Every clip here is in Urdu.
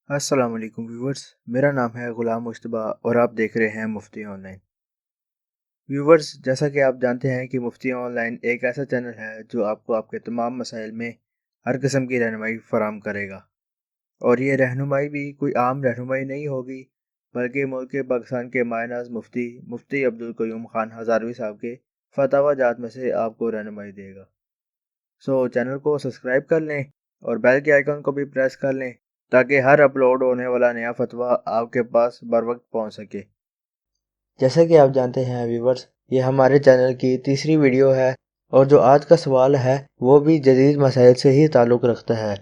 السلام علیکم ویورز، میرا نام ہے غلام مشتبہ اور آپ دیکھ رہے ہیں مفتی آن لائن۔ ویورز، جیسا کہ آپ جانتے ہیں کہ مفتی آن لائن ایک ایسا چینل ہے جو آپ کو آپ کے تمام مسائل میں ہر قسم کی رہنمائی فراہم کرے گا، اور یہ رہنمائی بھی کوئی عام رہنمائی نہیں ہوگی بلکہ ملک پاکستان کے مایہ ناز مفتی عبدالقیوم خان ہزاروی صاحب کے فتاوی جات میں سے آپ کو رہنمائی دے گا۔ چینل کو سبسکرائب کر لیں اور بیل کے آئیکن کو بھی پریس کر لیں تاکہ ہر اپلوڈ ہونے والا نیا فتویٰ آپ کے پاس بر وقت پہنچ سکے۔ جیسا کہ آپ جانتے ہیں ویورز، یہ ہمارے چینل کی تیسری ویڈیو ہے اور جو آج کا سوال ہے وہ بھی جدید مسائل سے ہی تعلق رکھتا ہے۔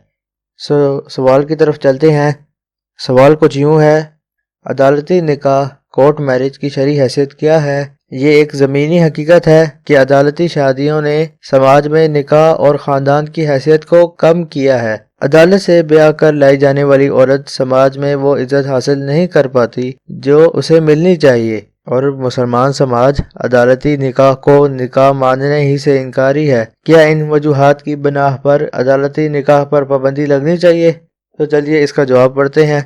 سوال کی طرف چلتے ہیں۔ سوال کچھ یوں ہے: عدالتی نکاح کورٹ میرج کی شرعی حیثیت کیا ہے؟ یہ ایک زمینی حقیقت ہے کہ عدالتی شادیوں نے سماج میں نکاح اور خاندان کی حیثیت کو کم کیا ہے۔ عدالت سے بیاہ کر لائی جانے والی عورت سماج میں وہ عزت حاصل نہیں کر پاتی جو اسے ملنی چاہیے، اور مسلمان سماج عدالتی نکاح کو نکاح ماننے ہی سے انکاری ہے۔ کیا ان وجوہات کی بنا پر عدالتی نکاح پر پابندی لگنی چاہیے؟ تو چلیے اس کا جواب پڑھتے ہیں۔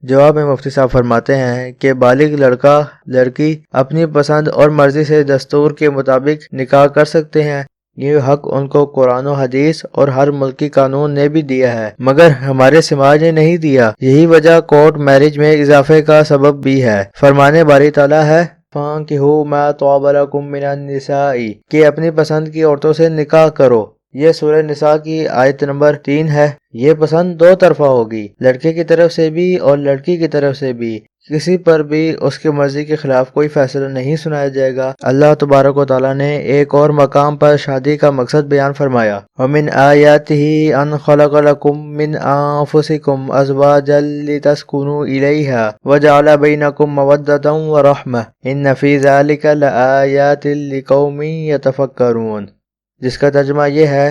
جواب میں مفتی صاحب فرماتے ہیں کہ بالغ لڑکا لڑکی اپنی پسند اور مرضی سے دستور کے مطابق نکاح کر سکتے ہیں۔ یہ حق ان کو قرآن و حدیث اور ہر ملکی قانون نے بھی دیا ہے، مگر ہمارے سماج نے نہیں دیا۔ یہی وجہ کورٹ میرج میں اضافے کا سبب بھی ہے۔ فرمانے باری تعالیٰ ہے فَانكِحُوا مَا طَابَ لَكُم مِّنَ النِّسَاءِ کہ اپنی پسند کی عورتوں سے نکاح کرو۔ یہ سورہ نساء کی آیت نمبر 3 ہے۔ یہ پسند دو طرفہ ہوگی، لڑکے کی طرف سے بھی اور لڑکی کی طرف سے بھی۔ کسی پر بھی اس کی مرضی کے خلاف کوئی فیصلہ نہیں سنایا جائے گا۔ اللہ تبارک و تعالیٰ نے ایک اور مقام پر شادی کا مقصد بیان فرمایا: وَمِنْ آيَاتِهِ أَنْ خَلَقَ لَكُم مِّنْ أَنفُسِكُمْ أَزْوَاجًا لِتَسْكُنُوا إِلَيْهَا وَجَعَلَ بَيْنَكُم مَّوَدَّةً وَرَحْمَةً إِنَّ فِي ذَلِكَ لَآيَاتٍ لِقَوْمٍ يَتَفَكَّرُونَ، جس کا ترجمہ یہ ہے: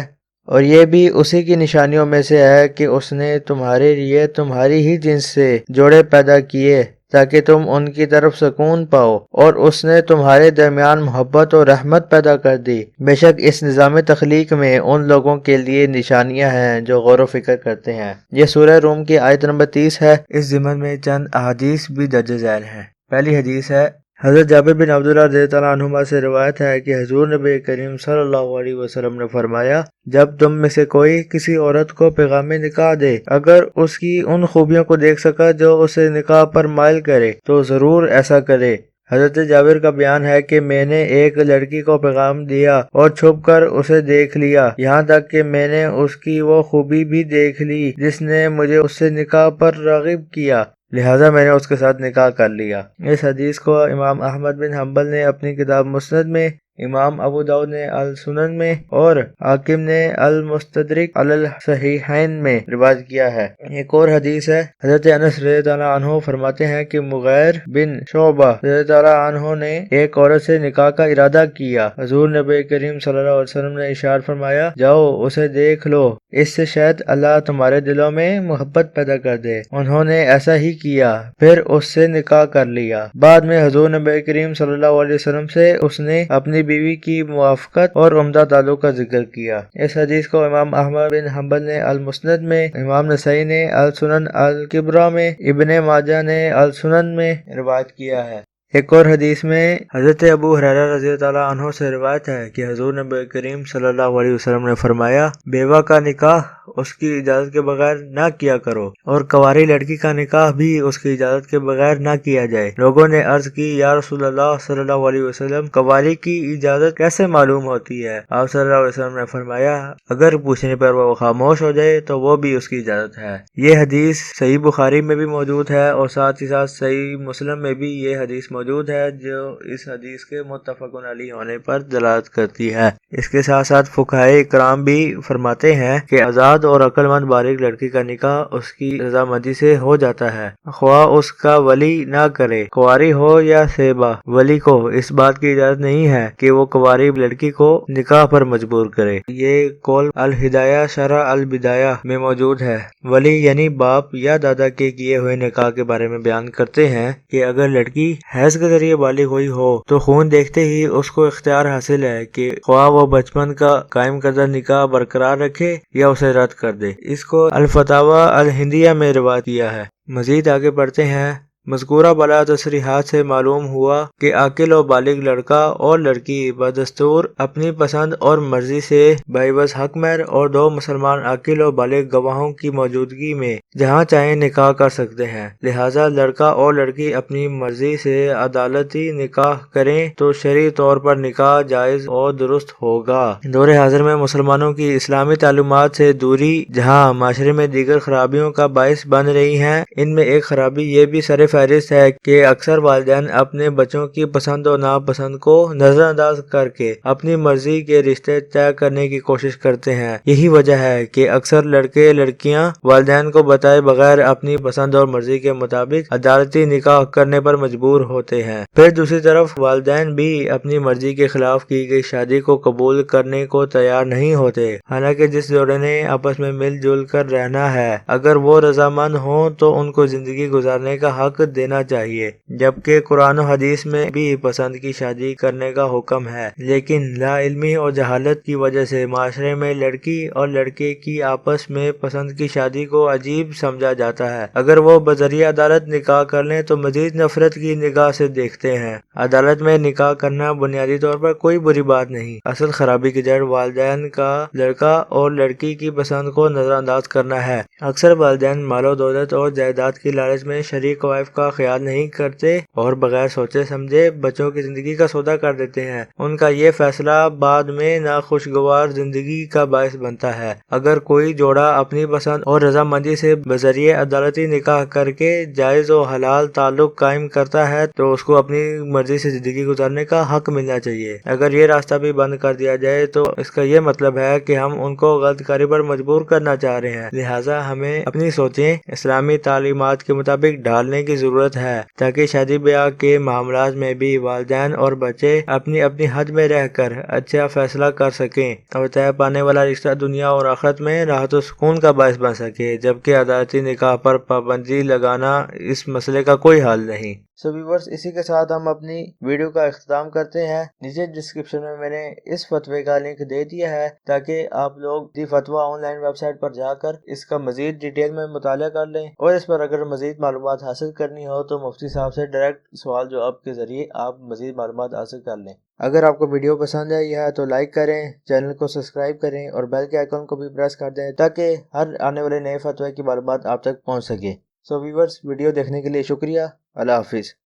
اور یہ بھی اسی کی نشانیوں میں سے ہے کہ اس نے تمہارے لیے تمہاری ہی جنس سے جوڑے پیدا کیے تاکہ تم ان کی طرف سکون پاؤ، اور اس نے تمہارے درمیان محبت اور رحمت پیدا کر دی۔ بے شک اس نظام تخلیق میں ان لوگوں کے لیے نشانیاں ہیں جو غور و فکر کرتے ہیں۔ یہ سورہ روم کی آیت نمبر 30 ہے۔ اس ضمن میں چند احادیث بھی درج ذیل ہیں۔ پہلی حدیث ہے، حضرت جابر بن عبداللہ رضی اللہ عنہما سے روایت ہے کہ حضور نبی کریم صلی اللہ علیہ وسلم نے فرمایا: جب تم میں سے کوئی کسی عورت کو پیغام نکاح دے، اگر اس کی ان خوبیوں کو دیکھ سکا جو اسے نکاح پر مائل کرے تو ضرور ایسا کرے۔ حضرت جابر کا بیان ہے کہ میں نے ایک لڑکی کو پیغام دیا اور چھپ کر اسے دیکھ لیا، یہاں تک کہ میں نے اس کی وہ خوبی بھی دیکھ لی جس نے مجھے اس سے نکاح پر راغب کیا، لہٰذا میں نے اس کے ساتھ نکاح کر لیا۔ اس حدیث کو امام احمد بن حنبل نے اپنی کتاب مسند میں، امام ابو داؤد نے السنن میں اور حاکم نے المستدرک علی الصحیحین میں روایت کیا ہے۔ ایک اور حدیث ہے، حضرت انس رضی اللہ عنہ فرماتے ہیں کہ مغیر بن شعبہ رضی اللہ عنہ نے ایک عورت سے نکاح کا ارادہ کیا۔ حضور نبی کریم صلی اللہ علیہ وسلم نے ارشاد فرمایا: جاؤ اسے دیکھ لو، اس سے شاید اللہ تمہارے دلوں میں محبت پیدا کر دے۔ انہوں نے ایسا ہی کیا، پھر اس سے نکاح کر لیا۔ بعد میں حضور نبی کریم صلی اللہ علیہ وسلم سے اس نے اپنی بیوی کی موافقت اور عمدہ تعلق کا ذکر کیا۔ اس حدیث کو امام احمد بن حنبل نے المسند میں، امام نسائی نے السنن الکبریٰ میں، ابن ماجہ نے السنن میں روایت کیا ہے۔ ایک اور حدیث میں حضرت ابو ہریرہ رضی اللہ عنہ سے روایت ہے کہ حضور نبی کریم صلی اللہ علیہ وسلم نے فرمایا: بیوہ کا نکاح اس کی اجازت کے بغیر نہ کیا کرو، اور کنواری لڑکی کا نکاح بھی اس کی اجازت کے بغیر نہ کیا جائے۔ لوگوں نے عرض کی: یا رسول اللہ صلی اللہ علیہ وسلم، کنواری کی اجازت کیسے معلوم ہوتی ہے؟ آپ صلی اللہ علیہ وسلم نے فرمایا: اگر پوچھنے پر وہ خاموش ہو جائے تو وہ بھی اس کی اجازت ہے۔ یہ حدیث صحیح بخاری میں بھی موجود ہے اور ساتھ ہی ساتھ صحیح مسلم میں بھی یہ حدیث موجود ہے، جو اس حدیث کے متفق علیہ ہونے پر دلالت کرتی ہے۔ اس کے ساتھ ساتھ فقہائے اکرام بھی فرماتے ہیں کہ آزاد اور عقل مند بالغ لڑکی کا نکاح اس کی رضامندی سے ہو جاتا ہے، خواہ اس کا ولی نہ کرے، کنواری ہو یا سیبا۔ ولی کو اس بات کی اجازت نہیں ہے کہ وہ کنواری لڑکی کو نکاح پر مجبور کرے۔ یہ قول الہدایہ شرح البدایہ میں موجود ہے۔ ولی یعنی باپ یا دادا کے کیے ہوئے نکاح کے بارے میں بیان کرتے ہیں کہ اگر لڑکی حیض کے ذریعے بالغ ہوئی ہو تو خون دیکھتے ہی اس کو اختیار حاصل ہے کہ خواہ وہ بچپن کا قائم کردہ نکاح برقرار رکھے یا اسے رد کر دے۔ اس کو الفتاوی الہندیہ میں روایت کیا ہے۔ مزید آگے بڑھتے ہیں۔ مذکورہ بالا تصریحات سے معلوم ہوا کہ عاقل و بالغ لڑکا اور لڑکی بدستور اپنی پسند اور مرضی سے باعث حق مہر اور دو مسلمان عاقل و بالغ گواہوں کی موجودگی میں جہاں چاہیں نکاح کر سکتے ہیں، لہٰذا لڑکا اور لڑکی اپنی مرضی سے عدالتی نکاح کریں تو شرعی طور پر نکاح جائز اور درست ہوگا۔ دور حاضر میں مسلمانوں کی اسلامی تعلیمات سے دوری جہاں معاشرے میں دیگر خرابیوں کا باعث بن رہی ہیں، ان میں ایک خرابی یہ بھی سر فہرست ہے کہ اکثر والدین اپنے بچوں کی پسند و ناپسند کو نظر انداز کر کے اپنی مرضی کے رشتے طے کرنے کی کوشش کرتے ہیں۔ یہی وجہ ہے کہ اکثر لڑکے لڑکیاں والدین کو بتائے بغیر اپنی پسند اور مرضی کے مطابق عدالتی نکاح کرنے پر مجبور ہوتے ہیں۔ پھر دوسری طرف والدین بھی اپنی مرضی کے خلاف کی گئی شادی کو قبول کرنے کو تیار نہیں ہوتے، حالانکہ جس جوڑے نے آپس میں مل جل کر رہنا ہے اگر وہ رضامند ہوں تو ان کو زندگی گزارنے کا حق دینا چاہیے، جبکہ قرآن و حدیث میں بھی پسند کی شادی کرنے کا حکم ہے، لیکن لا علمی اور جہالت کی وجہ سے معاشرے میں لڑکی اور لڑکے کی آپس میں پسند کی شادی کو عجیب سمجھا جاتا ہے۔ اگر وہ بذریعہ عدالت نکاح کر لیں تو مزید نفرت کی نگاہ سے دیکھتے ہیں۔ عدالت میں نکاح کرنا بنیادی طور پر کوئی بری بات نہیں، اصل خرابی کی جڑ والدین کا لڑکا اور لڑکی کی پسند کو نظر انداز کرنا ہے۔ اکثر والدین مال و دولت اور جائیداد کی لالچ میں شرعی قواعد کا خیال نہیں کرتے اور بغیر سوچے سمجھے بچوں کی زندگی کا سودا کر دیتے ہیں۔ ان کا یہ فیصلہ بعد میں ناخوشگوار زندگی کا باعث بنتا ہے۔ اگر کوئی جوڑا اپنی پسند اور رضامندی سے بذریعہ عدالتی نکاح کر کے جائز و حلال تعلق قائم کرتا ہے تو اس کو اپنی مرضی سے زندگی گزارنے کا حق ملنا چاہیے۔ اگر یہ راستہ بھی بند کر دیا جائے تو اس کا یہ مطلب ہے کہ ہم ان کو غلط کاری پر مجبور کرنا چاہ رہے ہیں، لہٰذا ہمیں اپنی سوچیں اسلامی تعلیمات کے مطابق ڈھالنے کی ضرورت ہے تاکہ شادی بیاہ کے معاملات میں بھی والدین اور بچے اپنی اپنی حد میں رہ کر اچھا فیصلہ کر سکیں اور طے پانے والا رشتہ دنیا اور آخرت میں راحت و سکون کا باعث بن سکے، جبکہ عدالتی نکاح پر پابندی لگانا اس مسئلے کا کوئی حل نہیں۔ ویورز، اسی کے ساتھ ہم اپنی ویڈیو کا اختتام کرتے ہیں۔ نیچے ڈسکرپشن میں نے اس فتوے کا لنک دے دیا ہے تاکہ آپ لوگ دی فتویٰ آن لائن ویب سائٹ پر جا کر اس کا مزید ڈیٹیل میں مطالعہ کر لیں، اور اس پر اگر مزید معلومات حاصل کرنی ہو تو مفتی صاحب سے ڈائریکٹ سوال جواب کے ذریعے آپ مزید معلومات حاصل کر لیں۔ اگر آپ کو ویڈیو پسند آئی ہے تو لائک کریں، چینل کو سبسکرائب کریں اور بیل کے آئیکن کو بھی پریس کر دیں تاکہ ہر آنے والے نئے فتوے کی معلومات آپ تک پہنچ سکے۔ ویورز، ویڈیو دیکھنے کے لیے شکریہ۔ اللہ حافظ۔